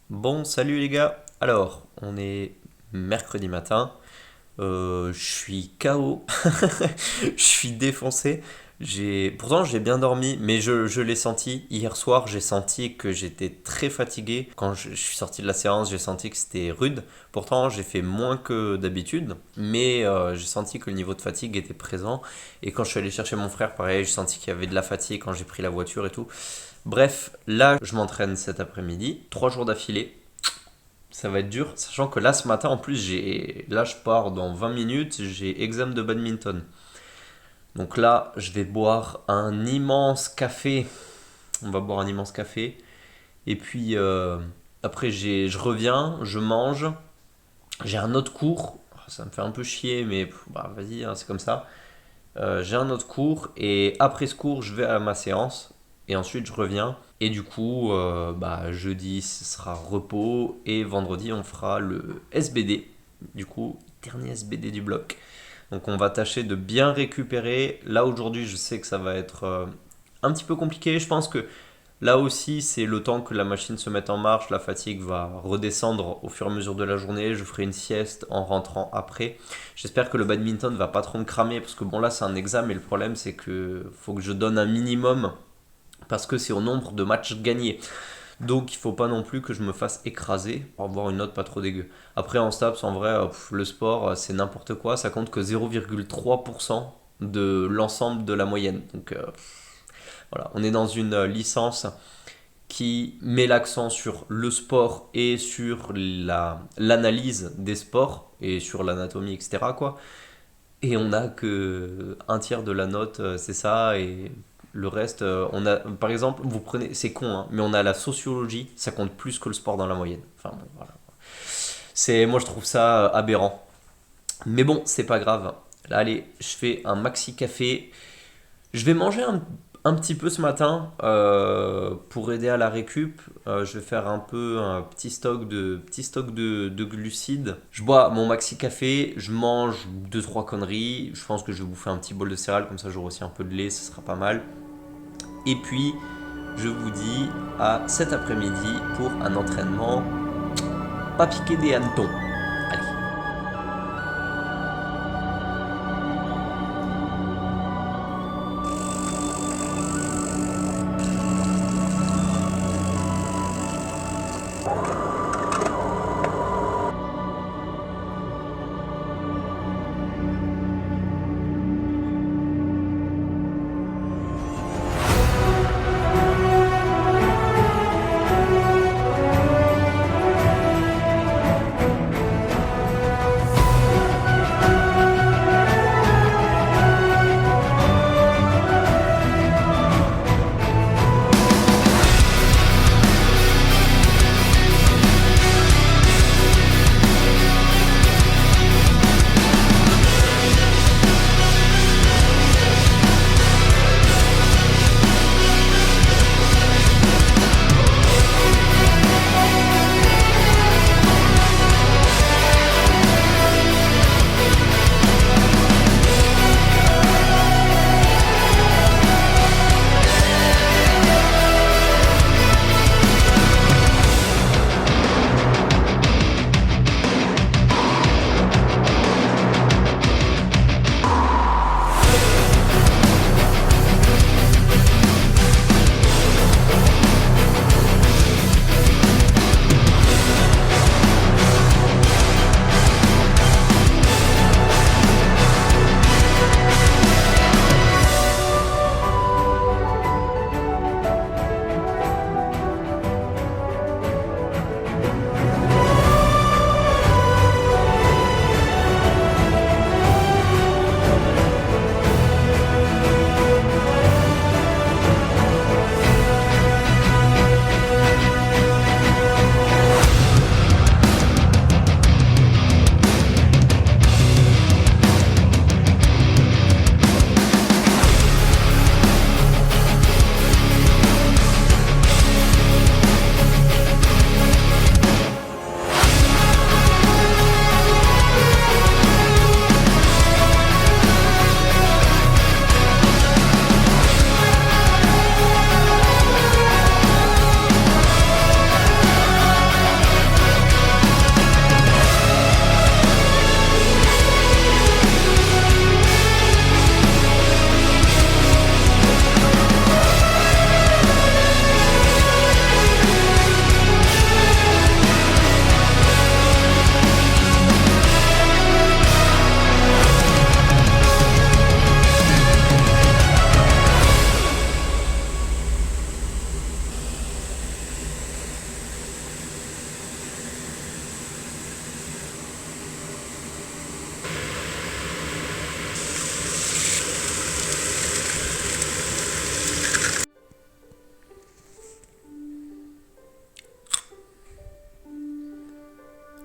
Bon, salut les gars. Alors, on est mercredi matin. Je suis KO. Je suis défoncé. Pourtant, j'ai bien dormi, mais je l'ai senti. Hier soir, j'ai senti que j'étais très fatigué. Quand je suis sorti de la séance, j'ai senti que c'était rude. Pourtant, j'ai fait moins que d'habitude, mais j'ai senti que le niveau de fatigue était présent. Et quand je suis allé chercher mon frère, pareil, j'ai senti qu'il y avait de la fatigue quand j'ai pris la voiture et tout. Bref, là, je m'entraîne cet après-midi, 3 jours d'affilée. Ça va être dur, sachant que là ce matin en plus là je pars dans 20 minutes, j'ai examen de badminton. Donc là je vais boire un immense café. On va boire un immense café. Et puis après je reviens, je mange. J'ai un autre cours. Ça me fait un peu chier mais bah, vas-y hein, c'est comme ça. J'ai un autre cours et après ce cours je vais à ma séance. Et ensuite je reviens. Et du coup, bah, jeudi ce sera repos et vendredi on fera le SBD. Du coup, dernier SBD du bloc. Donc on va tâcher de bien récupérer. Là aujourd'hui je sais que ça va être un petit peu compliqué. Je pense que là aussi c'est le temps que la machine se mette en marche. La fatigue va redescendre au fur et à mesure de la journée. Je ferai une sieste en rentrant après. J'espère que le badminton va pas trop me cramer parce que bon là c'est un examen et le problème c'est que faut que je donne un minimum parce que c'est au nombre de matchs gagnés. Donc il faut pas non plus que je me fasse écraser pour avoir une note pas trop dégueu. Après en STAPS, en vrai, le sport, c'est n'importe quoi. Ça compte que 0,3% de l'ensemble de la moyenne. Donc voilà, on est dans une licence qui met l'accent sur le sport et sur l'analyse des sports et sur l'anatomie, etc. quoi. Et on a que un tiers de la note, c'est ça, et le reste, on a, par exemple, vous prenez, c'est con, hein, mais on a la sociologie, ça compte plus que le sport dans la moyenne. Enfin bon, voilà. Moi je trouve ça aberrant. Mais bon, c'est pas grave. Là, allez, je fais un maxi café. Je vais manger un petit peu ce matin pour aider à la récup. Je vais faire un peu un petit stock de glucides. Je bois mon maxi café, je mange deux trois conneries. Je pense que je vais bouffer un petit bol de céréales comme ça j'aurai aussi un peu de lait, ce sera pas mal. Et puis je vous dis à cet après-midi pour un entraînement pas piqué des hannetons. Allez.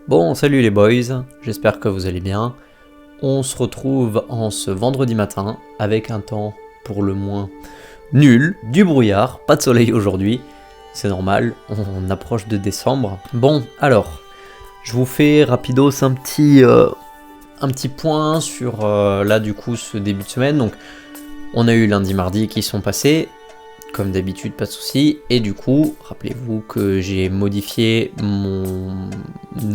Bon, salut les boys, j'espère que vous allez bien. On se retrouve en ce vendredi matin avec un temps pour le moins nul, du brouillard, pas de soleil aujourd'hui, c'est normal, on approche de décembre. Bon, alors, je vous fais rapidos un petit point sur là du coup ce début de semaine. Donc, on a eu lundi, mardi qui sont passés. Comme d'habitude, pas de soucis. Et du coup, rappelez-vous que j'ai modifié mon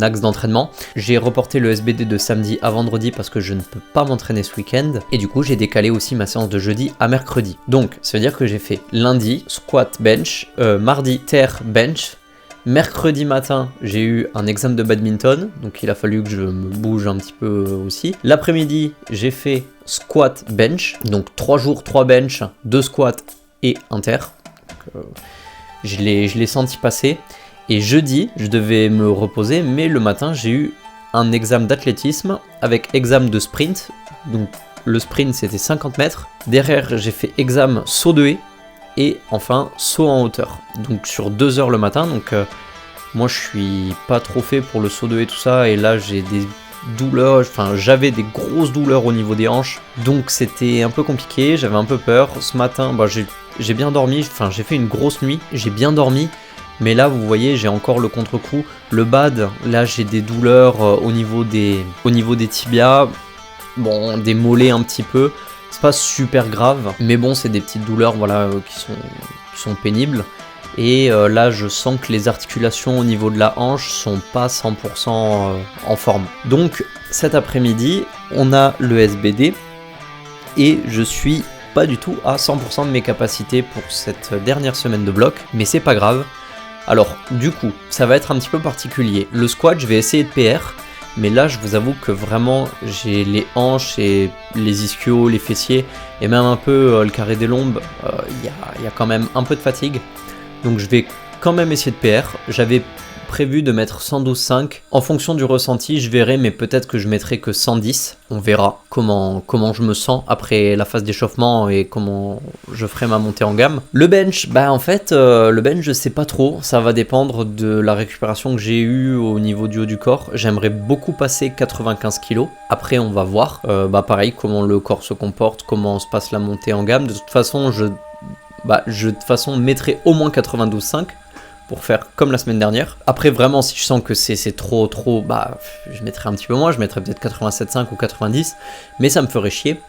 axe d'entraînement. J'ai reporté le SBD de samedi à vendredi parce que je ne peux pas m'entraîner ce week-end. Et du coup, j'ai décalé aussi ma séance de jeudi à mercredi. Donc, ça veut dire que j'ai fait lundi, squat bench, mardi, terre bench. Mercredi matin, j'ai eu un examen de badminton, donc il a fallu que je me bouge un petit peu aussi. L'après-midi, j'ai fait squat bench, donc 3 jours, 3 bench, 2 squats et inter. Je l'ai senti passer. Et jeudi, je devais me reposer, mais le matin, j'ai eu un examen d'athlétisme avec examen de sprint. Donc le sprint, c'était 50 mètres. Derrière, j'ai fait examen saut de haie et enfin saut en hauteur. Donc sur 2 heures le matin. Donc moi, je suis pas trop fait pour le saut de haie, tout ça. Et là, j'ai des douleurs, enfin j'avais des grosses douleurs au niveau des hanches, donc c'était un peu compliqué, j'avais un peu peur. Ce matin, j'ai bien dormi, enfin j'ai fait une grosse nuit, j'ai bien dormi, mais là vous voyez j'ai encore le contre-coup, le bad, là j'ai des douleurs au niveau des tibias, bon des mollets un petit peu, c'est pas super grave, mais bon c'est des petites douleurs voilà qui sont pénibles. Et là je sens que les articulations au niveau de la hanche sont pas 100% en forme. Donc cet après-midi on a le SBD et je suis pas du tout à 100% de mes capacités pour cette dernière semaine de bloc, mais c'est pas grave. Alors du coup ça va être un petit peu particulier. Le squat je vais essayer de PR, mais là je vous avoue que vraiment j'ai les hanches et les ischios, les fessiers et même un peu le carré des lombes, il y a quand même un peu de fatigue. Donc je vais quand même essayer de PR. J'avais prévu de mettre 112,5. En fonction du ressenti, je verrai, mais peut-être que je mettrai que 110. On verra comment je me sens après la phase d'échauffement et comment je ferai ma montée en gamme. Le bench, en fait, le bench, je sais pas trop. Ça va dépendre de la récupération que j'ai eue au niveau du haut du corps. J'aimerais beaucoup passer 95 kg. Après, on va voir. Pareil, comment le corps se comporte, comment se passe la montée en gamme. De toute façon, je de toute façon mettrai au moins 92,5 pour faire comme la semaine dernière. Après vraiment si je sens que c'est trop, je mettrai un petit peu moins, je mettrai peut-être 87,5 ou 90, mais ça me ferait chier.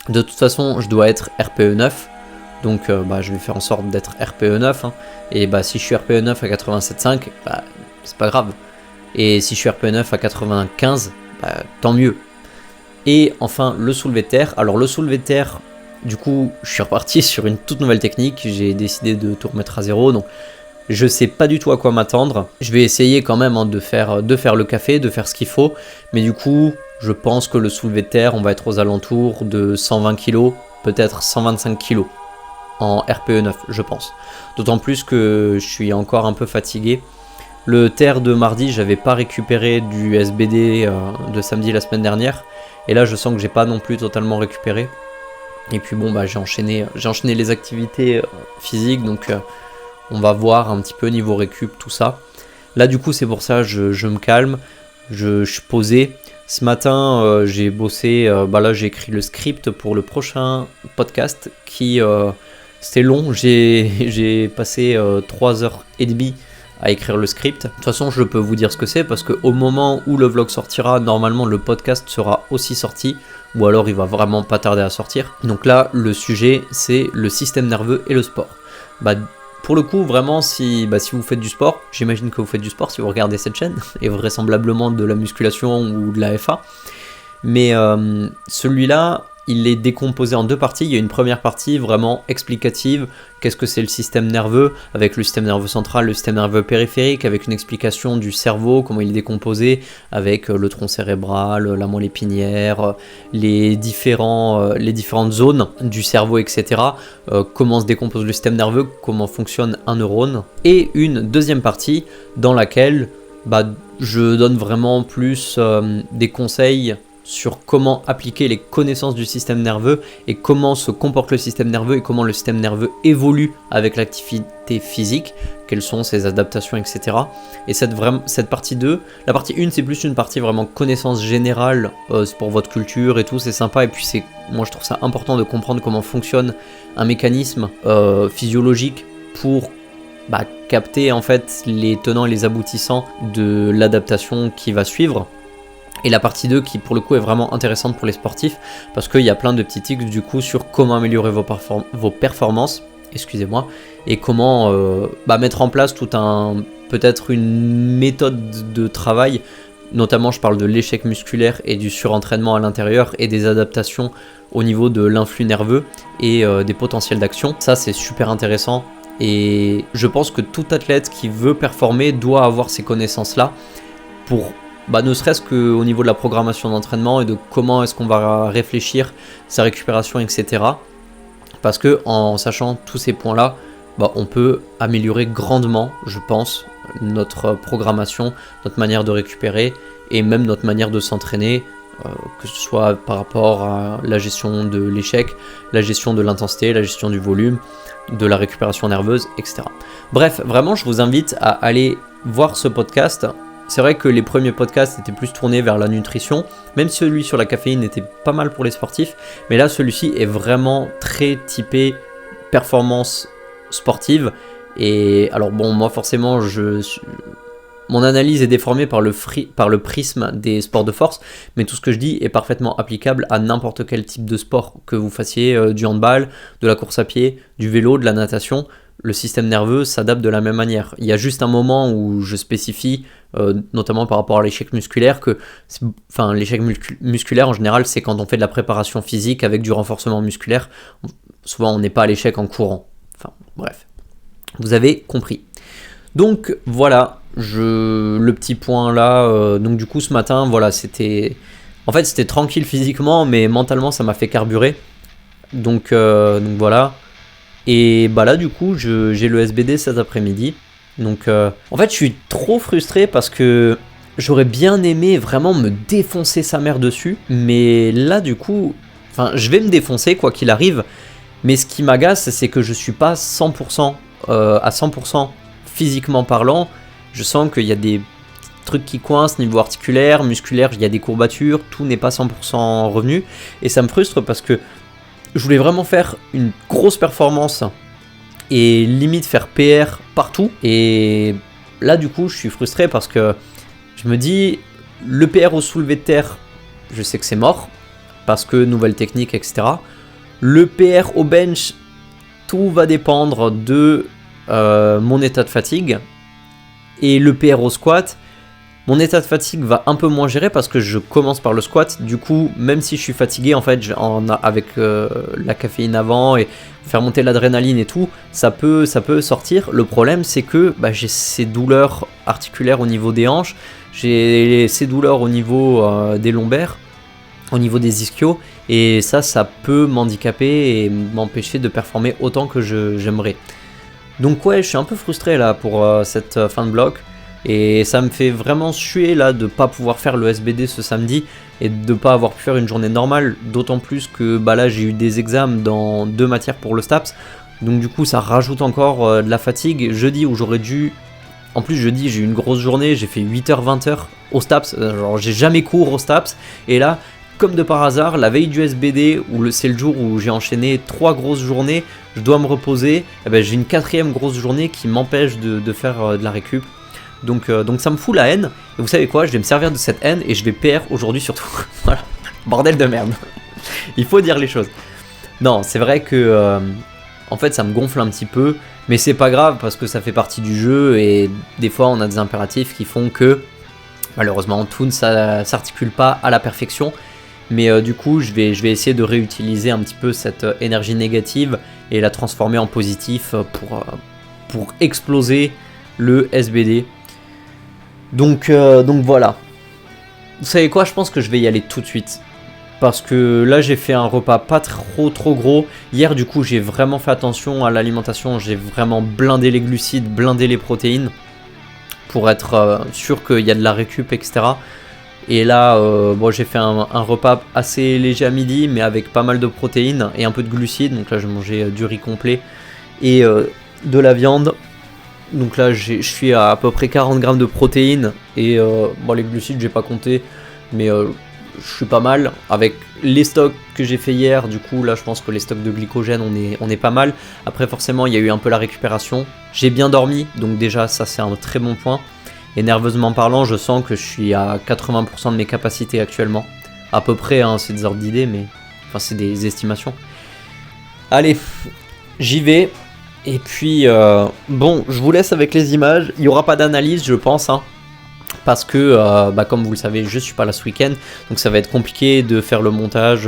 De toute façon je dois être RPE 9, donc je vais faire en sorte d'être RPE 9, hein. Et si je suis RPE 9 à 87,5, c'est pas grave. Et si je suis RPE 9 à 95, tant mieux. Et enfin le soulevé de terre. Alors le soulevé de terre, du coup, je suis reparti sur une toute nouvelle technique, j'ai décidé de tout remettre à zéro, donc je sais pas du tout à quoi m'attendre. Je vais essayer quand même de faire le café, de faire ce qu'il faut, mais du coup, je pense que le soulevé de terre, on va être aux alentours de 120 kg, peut-être 125 kg en RPE 9, je pense. D'autant plus que je suis encore un peu fatigué. Le terre de mardi, j'avais pas récupéré du SBD de samedi la semaine dernière, et là je sens que j'ai pas non plus totalement récupéré. Et puis j'ai enchaîné les activités physiques, donc on va voir un petit peu niveau récup, tout ça. Là du coup c'est pour ça je me calme, je suis posé. Ce matin j'ai bossé, là j'ai écrit le script pour le prochain podcast qui c'était long, j'ai passé 3h30 à écrire le script. De toute façon je peux vous dire ce que c'est parce qu'au moment où le vlog sortira, normalement le podcast sera aussi sorti, ou alors il va vraiment pas tarder à sortir. Donc là le sujet c'est le système nerveux et le sport. Pour le coup vraiment si vous faites du sport, j'imagine que vous faites du sport si vous regardez cette chaîne, et vraisemblablement de la musculation ou de la FA, mais celui-là il est décomposé en deux parties. Il y a une première partie vraiment explicative, qu'est-ce que c'est le système nerveux, avec le système nerveux central, le système nerveux périphérique, avec une explication du cerveau, comment il est décomposé, avec le tronc cérébral, la moelle épinière, les différentes zones du cerveau, etc. Comment se décompose le système nerveux, comment fonctionne un neurone. Et une deuxième partie dans laquelle je donne vraiment plus des conseils sur comment appliquer les connaissances du système nerveux et comment se comporte le système nerveux et comment le système nerveux évolue avec l'activité physique, quelles sont ses adaptations, etc. Et cette partie 2, la partie 1 c'est plus une partie vraiment connaissance générale, c'est pour votre culture et tout, c'est sympa, et puis moi je trouve ça important de comprendre comment fonctionne un mécanisme physiologique pour capter en fait les tenants et les aboutissants de l'adaptation qui va suivre. Et la partie 2 qui pour le coup est vraiment intéressante pour les sportifs parce qu'il y a plein de petits tips du coup sur comment améliorer vos performances, excusez-moi, et comment mettre en place peut-être une méthode de travail, notamment je parle de l'échec musculaire et du surentraînement à l'intérieur et des adaptations au niveau de l'influx nerveux et des potentiels d'action. Ça c'est super intéressant et je pense que tout athlète qui veut performer doit avoir ces connaissances-là pour ne serait-ce qu'au niveau de la programmation d'entraînement et de comment est-ce qu'on va réfléchir sa récupération, etc. Parce que en sachant tous ces points-là, on peut améliorer grandement, je pense, notre programmation, notre manière de récupérer et même notre manière de s'entraîner, que ce soit par rapport à la gestion de l'échec, la gestion de l'intensité, la gestion du volume, de la récupération nerveuse, etc. Bref, vraiment, je vous invite à aller voir ce podcast. C'est vrai que les premiers podcasts étaient plus tournés vers la nutrition, même si celui sur la caféine était pas mal pour les sportifs, mais là celui-ci est vraiment très typé performance sportive. Et alors moi forcément mon analyse est déformée par le prisme des sports de force, mais tout ce que je dis est parfaitement applicable à n'importe quel type de sport, que vous fassiez du handball, de la course à pied, du vélo, de la natation. Le système nerveux s'adapte de la même manière. Il y a juste un moment où je spécifie, notamment par rapport à l'échec musculaire, l'échec musculaire en général c'est quand on fait de la préparation physique avec du renforcement musculaire. Souvent on n'est pas à l'échec en courant. Bref, vous avez compris. Donc voilà, le petit point là, donc du coup ce matin, voilà, c'était tranquille physiquement, mais mentalement ça m'a fait carburer. Donc voilà. Et là du coup j'ai le SBD cet après-midi. Donc en fait je suis trop frustré parce que j'aurais bien aimé vraiment me défoncer sa mère dessus. Mais là du coup, je vais me défoncer quoi qu'il arrive. Mais ce qui m'agace c'est que je suis pas 100% à 100% physiquement parlant. Je sens qu'il y a des trucs qui coincent niveau articulaire, musculaire, il y a des courbatures, tout n'est pas 100% revenu. Et ça me frustre parce que je voulais vraiment faire une grosse performance et limite faire PR partout. Et là du coup je suis frustré parce que je me dis le PR au soulevé de terre, je sais que c'est mort parce que nouvelle technique, etc. Le PR au bench, tout va dépendre de mon état de fatigue. Et le PR au squat, mon état de fatigue va un peu moins gérer parce que je commence par le squat. Du coup, même si je suis fatigué, en fait, avec la caféine avant et faire monter l'adrénaline et tout, ça peut sortir. Le problème, c'est que j'ai ces douleurs articulaires au niveau des hanches, j'ai ces douleurs au niveau des lombaires, au niveau des ischios, et ça peut m'handicaper et m'empêcher de performer autant que j'aimerais. Donc ouais, je suis un peu frustré là pour cette fin de bloc. Et ça me fait vraiment suer là de pas pouvoir faire le SBD ce samedi et de pas avoir pu faire une journée normale, d'autant plus que là j'ai eu des examens dans 2 matières pour le STAPS, donc du coup ça rajoute encore de la fatigue. Jeudi où j'aurais dû, en plus jeudi j'ai eu une grosse journée, j'ai fait 8h-20h au STAPS, genre j'ai jamais cours au STAPS, et là comme de par hasard, la veille du SBD, c'est le jour où j'ai enchaîné 3 grosses journées, je dois me reposer, et j'ai une 4e grosse journée qui m'empêche de faire de la récup. Donc ça me fout la haine, et vous savez quoi, je vais me servir de cette haine et je vais PR aujourd'hui surtout. Voilà, bordel de merde. Il faut dire les choses. Non, c'est vrai que en fait ça me gonfle un petit peu, mais c'est pas grave parce que ça fait partie du jeu et des fois on a des impératifs qui font que malheureusement tout ne s'articule pas à la perfection. Mais du coup je vais essayer de réutiliser un petit peu cette énergie négative et la transformer en positif pour exploser le SBD. Donc voilà. Vous savez quoi, je pense que je vais y aller tout de suite. Parce que là j'ai fait un repas pas trop gros. Hier du coup j'ai vraiment fait attention à l'alimentation. J'ai vraiment blindé les glucides, blindé les protéines. Pour être sûr qu'il y a de la récup, etc. Et là, j'ai fait un repas assez léger à midi, mais avec pas mal de protéines et un peu de glucides. Donc là, je mangeais du riz complet et de la viande. Donc là, je suis à peu près 40 grammes de protéines. Et les glucides, j'ai pas compté, mais je suis pas mal. Avec les stocks que j'ai fait hier, du coup, là, je pense que les stocks de glycogène, on est pas mal. Après, forcément, il y a eu un peu la récupération. J'ai bien dormi, donc déjà, ça, c'est un très bon point. Et nerveusement parlant, je sens que je suis à 80% de mes capacités actuellement. À peu près, hein, c'est des ordres d'idées, mais enfin, c'est des estimations. Allez, j'y vais. Et puis, je vous laisse avec les images. Il n'y aura pas d'analyse, je pense, hein, parce que, comme vous le savez, je suis pas là ce week-end. Donc, ça va être compliqué de faire le montage.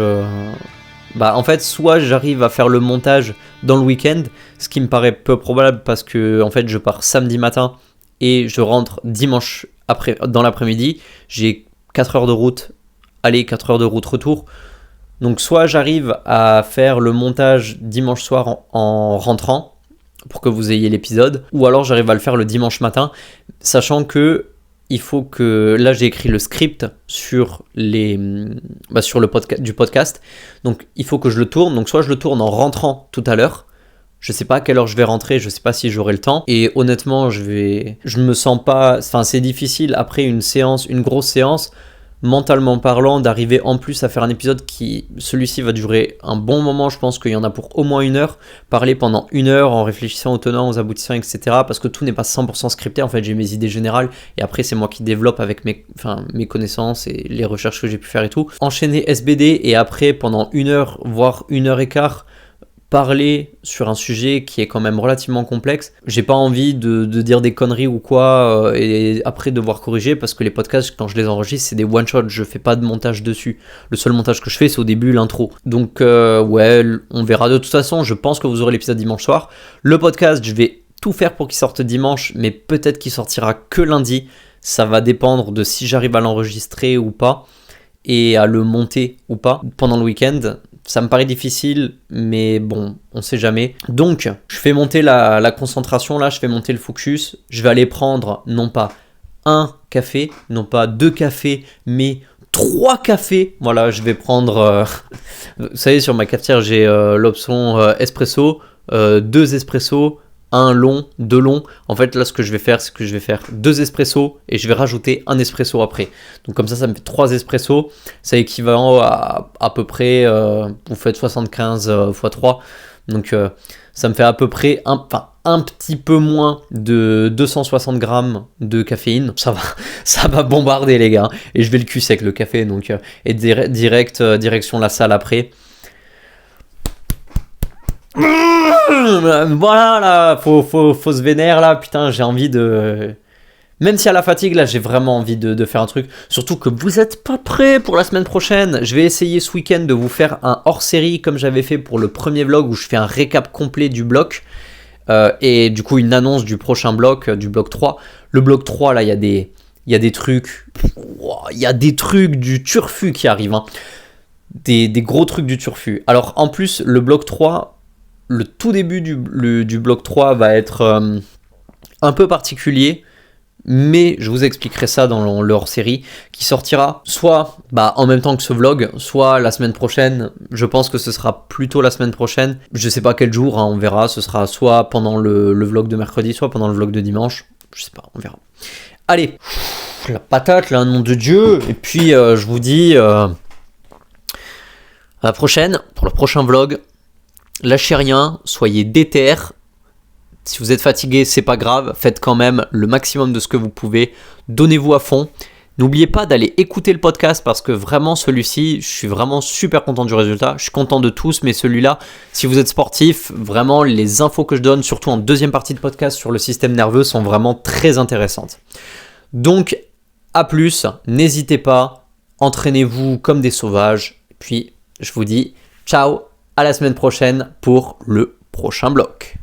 En fait, soit j'arrive à faire le montage dans le week-end, ce qui me paraît peu probable parce que, en fait, je pars samedi matin. Et je rentre dimanche dans l'après-midi. J'ai 4 heures de route aller, 4 heures de route retour. Donc soit j'arrive à faire le montage dimanche soir en rentrant pour que vous ayez l'épisode, ou alors j'arrive à le faire le dimanche matin, sachant que il faut que... Là j'ai écrit le script sur le podcast. Donc il faut que je le tourne. Donc soit je le tourne en rentrant tout à l'heure. Je sais pas à quelle heure je vais rentrer, je sais pas si j'aurai le temps. Et honnêtement, je me sens pas... Enfin, c'est difficile après une grosse séance, mentalement parlant, d'arriver en plus à faire un épisode celui-ci va durer un bon moment. Je pense qu'il y en a pour au moins 1 heure. Parler pendant 1 heure en réfléchissant aux tenants, aux aboutissants, etc. Parce que tout n'est pas 100% scripté. En fait, j'ai mes idées générales et après, c'est moi qui développe avec mes connaissances et les recherches que j'ai pu faire et tout. Enchaîner SBD et après, pendant 1 heure, voire 1 heure et quart, parler sur un sujet qui est quand même relativement complexe. J'ai pas envie de dire des conneries ou quoi et après devoir corriger parce que les podcasts, quand je les enregistre, c'est des one-shots, je fais pas de montage dessus. Le seul montage que je fais, c'est au début, l'intro. Donc on verra. De toute façon, je pense que vous aurez l'épisode dimanche soir. Le podcast, je vais tout faire pour qu'il sorte dimanche, mais peut-être qu'il sortira que lundi. Ça va dépendre de si j'arrive à l'enregistrer ou pas et à le monter ou pas pendant le week-end. Ça me paraît difficile, mais bon, on sait jamais. Donc, je fais monter la concentration là, je fais monter le focus. Je vais aller prendre non pas 1 café, non pas 2 cafés, mais 3 cafés. Voilà, je vais prendre... vous savez, sur ma cafetière, j'ai l'option espresso, 2 espressos, 1 long, 2 longs. En fait, là, ce que je vais faire, c'est que je vais faire 2 espressos et je vais rajouter 1 espresso après. Donc, comme ça me fait 3 espressos. C'est équivalent à peu près, vous faites 75 x 3. Donc, ça me fait à peu près un petit peu moins de 260 grammes de caféine. Ça va bombarder, les gars. Et je vais le cul sec, le café. Donc, et direction la salle après. Voilà là, faut se vénère là, putain, j'ai envie de... Même si à la fatigue là, j'ai vraiment envie de faire un truc. Surtout que vous êtes pas prêts pour la semaine prochaine. Je vais essayer ce week-end de vous faire un hors-série comme j'avais fait pour le premier vlog où je fais un récap complet du bloc. Et du coup une annonce du prochain bloc, du bloc 3. Le bloc 3 là, il y a des trucs... Il y a des trucs du turfu qui arrivent, hein. Des gros trucs du turfu. Alors en plus, le bloc 3... Le tout début du bloc 3 va être un peu particulier, mais je vous expliquerai ça dans le hors-série qui sortira soit en même temps que ce vlog, soit la semaine prochaine. Je pense que ce sera plutôt la semaine prochaine. Je sais pas quel jour, hein, on verra. Ce sera soit pendant le vlog de mercredi, soit pendant le vlog de dimanche. Je sais pas, on verra. Allez, la patate, là, nom de Dieu. Et puis, je vous dis à la prochaine pour le prochain vlog. Lâchez rien, soyez déter. Si vous êtes fatigué, c'est pas grave, faites quand même le maximum de ce que vous pouvez. Donnez-vous à fond. N'oubliez pas d'aller écouter le podcast parce que vraiment celui-ci, je suis vraiment super content du résultat. Je suis content de tous, mais celui-là, si vous êtes sportif, vraiment les infos que je donne, surtout en deuxième partie de podcast sur le système nerveux, sont vraiment très intéressantes. Donc, à plus, n'hésitez pas, entraînez-vous comme des sauvages. Puis, je vous dis ciao. À la semaine prochaine pour le prochain bloc.